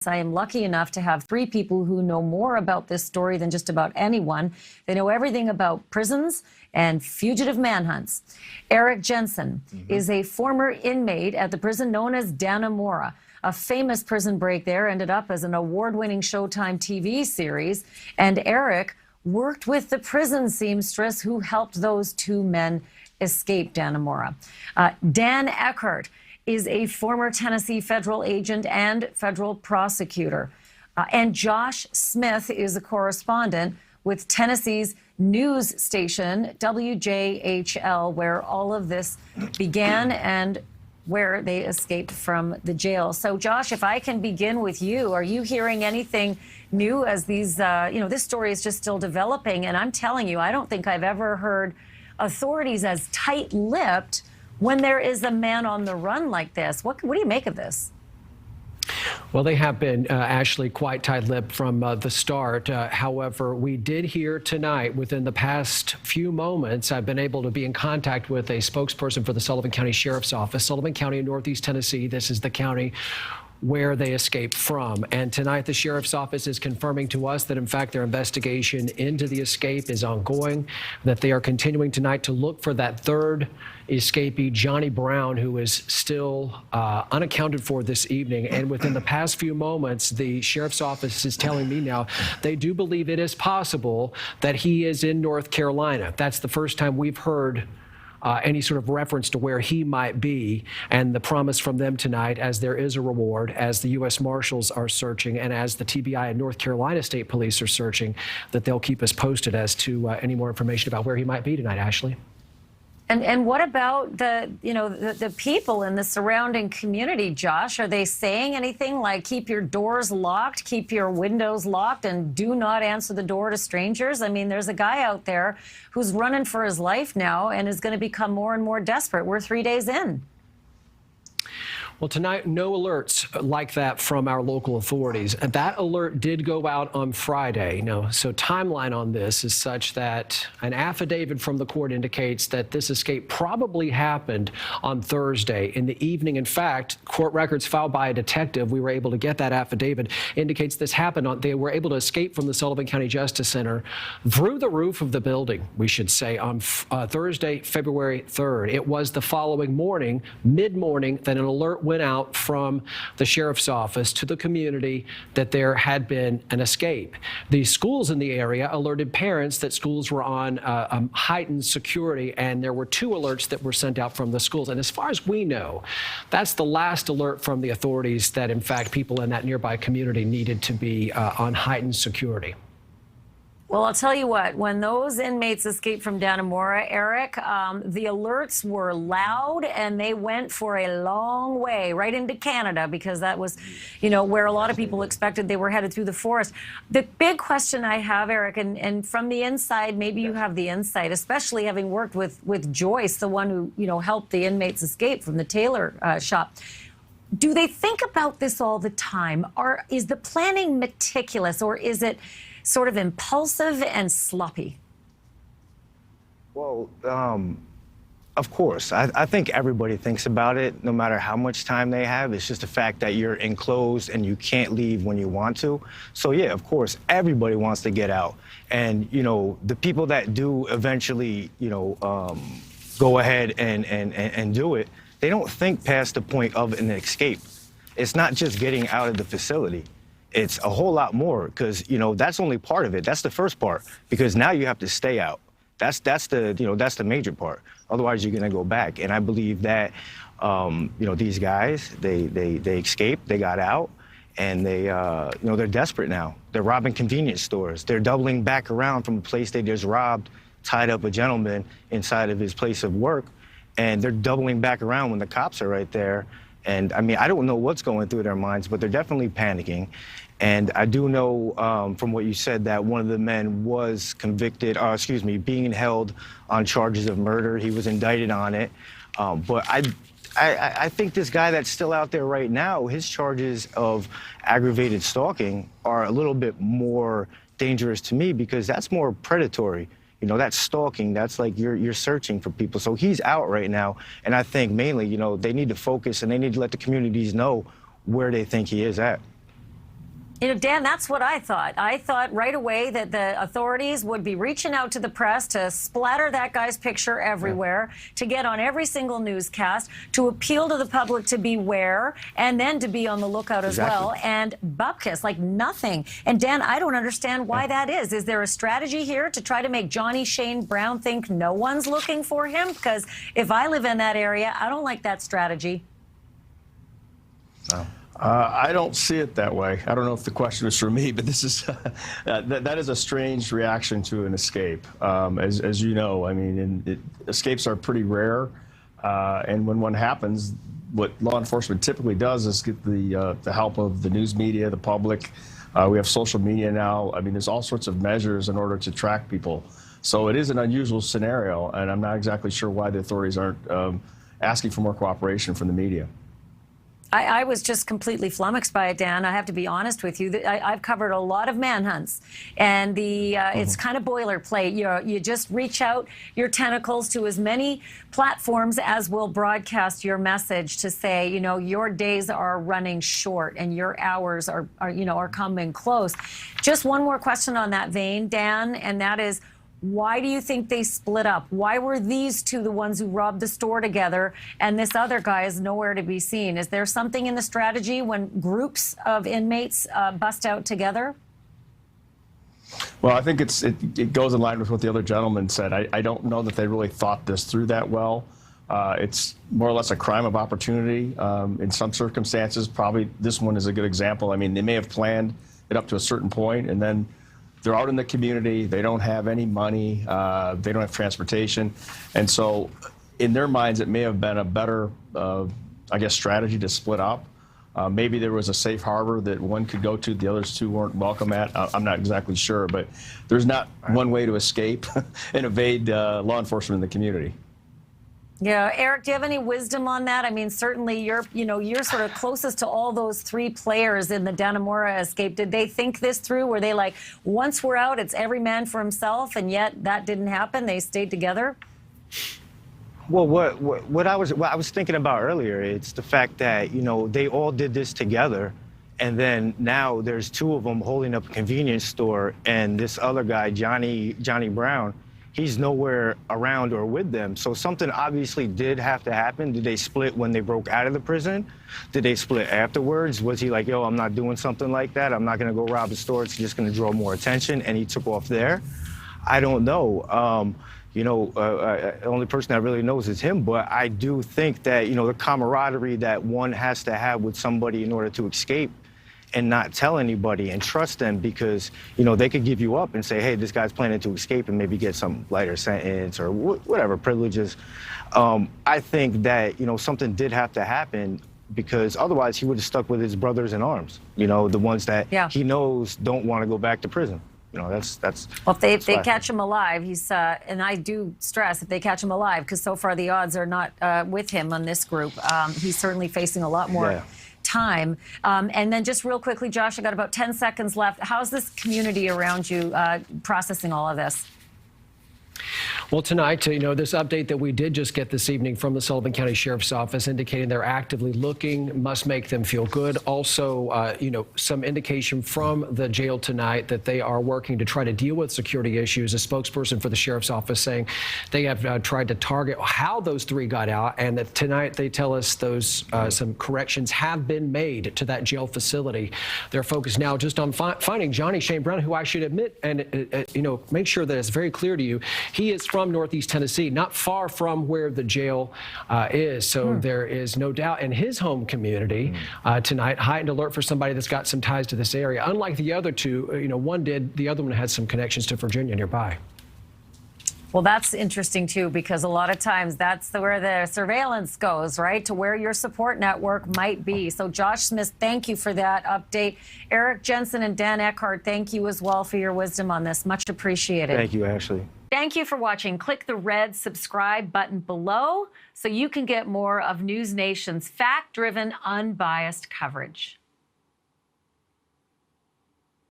I am lucky enough to have three people who know more about this story than just about anyone. They know everything about prisons and fugitive manhunts. Eric Jensen is a former inmate at the prison known as Dannemora. A famous prison break there ended up as an award-winning Showtime TV series. And Eric worked with the prison seamstress who helped those two men escape Dannemora. Dan Eckhart is a former Tennessee federal agent and federal prosecutor. And Josh Smith is a correspondent with Tennessee's news station, WJHL, where all of this began and where they escaped from the jail. So, Josh, if I can begin with you, are you hearing anything new as these, this story is just still developing? And I'm telling you, I don't think I've ever heard authorities as tight-lipped when there is a man on the run like this. What do you make of this? Well, they have been, Ashleigh, quite tight-lipped from the start. However, we did hear tonight, within the past few moments, I've been able to be in contact with a spokesperson for the Sullivan County Sheriff's Office. Sullivan County in Northeast Tennessee, this is the county where they escaped from. And tonight, the Sheriff's Office is confirming to us that, in fact, their investigation into the escape is ongoing, that they are continuing tonight to look for that third escapee, Johnny Brown, who is still unaccounted for this evening. And within the past few moments, the Sheriff's Office is telling me now they do believe it is possible that he is in North Carolina. That's the first time we've heard any sort of reference to where he might be, and the promise from them tonight, as there is a reward, as the U.S. Marshals are searching, and as the TBI and North Carolina State Police are searching, that they'll keep us posted as to any more information about where he might be tonight, Ashleigh. And what about the people in the surrounding community, Josh? Are they saying anything like keep your doors locked, keep your windows locked, and do not answer the door to strangers? I mean, there's a guy out there who's running for his life now and is going to become more and more desperate. We're 3 days in. Well, tonight, no alerts like that from our local authorities. That alert did go out on Friday. So timeline on this is such that an affidavit from the court indicates that this escape probably happened on Thursday in the evening. In fact, court records filed by a detective, we were able to get that affidavit, indicates this happened they were able to escape from the Sullivan County Justice Center through the roof of the building, we should say, on Thursday, February 3rd. It was the following morning, mid-morning, that an alert went out from the Sheriff's Office to the community that there had been an escape. The schools in the area alerted parents that schools were on heightened security, and there were 2 alerts that were sent out from the schools. And as far as we know, that's the last alert from the authorities that, in fact, people in that nearby community needed to be on heightened security. Well, I'll tell you what, when those inmates escaped from Dannemora, Eric, the alerts were loud and they went for a long way right into Canada, because that was, where a lot of people expected they were headed through the forest. The big question I have, Eric, and from the inside, maybe you have the insight, especially having worked with Joyce, the one who, helped the inmates escape from the tailor shop. Do they think about this all the time? Is the planning meticulous, or is it sort of impulsive and sloppy? Well, of course. I think everybody thinks about it, no matter how much time they have. It's just the fact that you're enclosed and you can't leave when you want to. So, yeah, of course, everybody wants to get out. And, the people that do eventually, go ahead and do it, they don't think past the point of an escape. It's not just getting out of the facility. It's a whole lot more, because, that's only part of it. That's the first part, because now you have to stay out. That's the major part. Otherwise, you're going to go back. And I believe that, these guys, they escaped, they got out, and they're desperate now. They're robbing convenience stores. They're doubling back around from a place they just robbed, tied up a gentleman inside of his place of work, and they're doubling back around when the cops are right there. And I mean, I don't know what's going through their minds, but they're definitely panicking. And I do know from what you said that one of the men was convicted, being held on charges of murder. He was indicted on it. But I think this guy that's still out there right now, his charges of aggravated stalking are a little bit more dangerous to me, because that's more predatory. That's stalking. That's like you're searching for people. So he's out right now. And I think mainly, they need to focus and they need to let the communities know where they think he is at. You know, Dan, that's what I thought. I thought right away that the authorities would be reaching out to the press to splatter that guy's picture everywhere, to get on every single newscast, to appeal to the public to beware, and then to be on the lookout as well. And bupkis, like nothing. And Dan, I don't understand why that is. Is there a strategy here to try to make Johnny Shane Brown think no one's looking for him? Because if I live in that area, I don't like that strategy. Oh. I don't see it that way. I don't know if the question is for me, but this is that is a strange reaction to an escape. As you know, I mean, escapes are pretty rare, and when one happens, what law enforcement typically does is get the help of the news media, the public. We have social media now. I mean, there's all sorts of measures in order to track people. So it is an unusual scenario, and I'm not exactly sure why the authorities aren't asking for more cooperation from the media. I was just completely flummoxed by it, Dan. I have to be honest with you. I've covered a lot of manhunts, and it's kind of boilerplate. You just reach out your tentacles to as many platforms as will broadcast your message to say, you know, your days are running short and your hours are coming close. Just one more question on that vein, Dan, and that is, why do you think they split up? Why were these two the ones who robbed the store together and this other guy is nowhere to be seen? Is there something in the strategy when groups of inmates bust out together? Well, I think it goes in line with what the other gentleman said. I don't know that they really thought this through that well. It's more or less a crime of opportunity. In some circumstances, probably this one is a good example. I mean, they may have planned it up to a certain point, and then they're out in the community, they don't have any money, they don't have transportation. And so in their minds, it may have been a better, I guess, strategy to split up. Maybe there was a safe harbor that one could go to, the others two weren't welcome at. I'm not exactly sure, but there's not one way to escape and evade law enforcement in the community. Yeah, Eric, do you have any wisdom on that? I mean, certainly you're sort of closest to all those three players in the Dannemora escape. Did they think this through? Were they like, once we're out, it's every man for himself, and yet that didn't happen? They stayed together? Well, what I was thinking about earlier, it's the fact that, you know, they all did this together, and then now there's two of them holding up a convenience store, and this other guy, Johnny Brown, he's nowhere around or with them. So something obviously did have to happen. Did they split when they broke out of the prison? Did they split afterwards? Was he like, yo, I'm not doing something like that. I'm not going to go rob a store. It's just going to draw more attention. And he took off there. I don't know. The only person that really knows is him. But I do think that, you know, the camaraderie that one has to have with somebody in order to escape and not tell anybody and trust them, because, you know, they could give you up and say, hey, this guy's planning to escape and maybe get some lighter sentence or whatever privileges. I think that, you know, something did have to happen, because otherwise he would have stuck with his brothers in arms, you know, the ones that he knows don't want to go back to prison. You know, that's well, if they catch him alive, he's and I do stress, if they catch him alive, because so far the odds are not with him on this group. He's certainly facing a lot more time. And then just real quickly, Josh, I got about 10 seconds left. How's this community around you processing all of this? Well, tonight, you know, this update that we did just get this evening from the Sullivan County Sheriff's Office indicating they're actively looking, must make them feel good. Also, you know, some indication from the jail tonight that they are working to try to deal with security issues. A spokesperson for the Sheriff's Office saying they have tried to target how those three got out, and that tonight they tell us those some corrections have been made to that jail facility. They're focused now just on finding Johnny Shane Brown, who I should admit and, you know, make sure that it's very clear to you, he is from Northeast Tennessee, not far from where the jail is. So there is no doubt in his home community tonight, heightened alert for somebody that's got some ties to this area. Unlike the other two, you know, one did, the other one had some connections to Virginia nearby. Well, that's interesting, too, because a lot of times that's where the surveillance goes, right, to where your support network might be. So, Josh Smith, thank you for that update. Eric Jensen and Dan Eckhart, thank you as well for your wisdom on this. Much appreciated. Thank you, Ashley. Thank you for watching. Click the red subscribe button below so you can get more of NewsNation's fact-driven, unbiased coverage.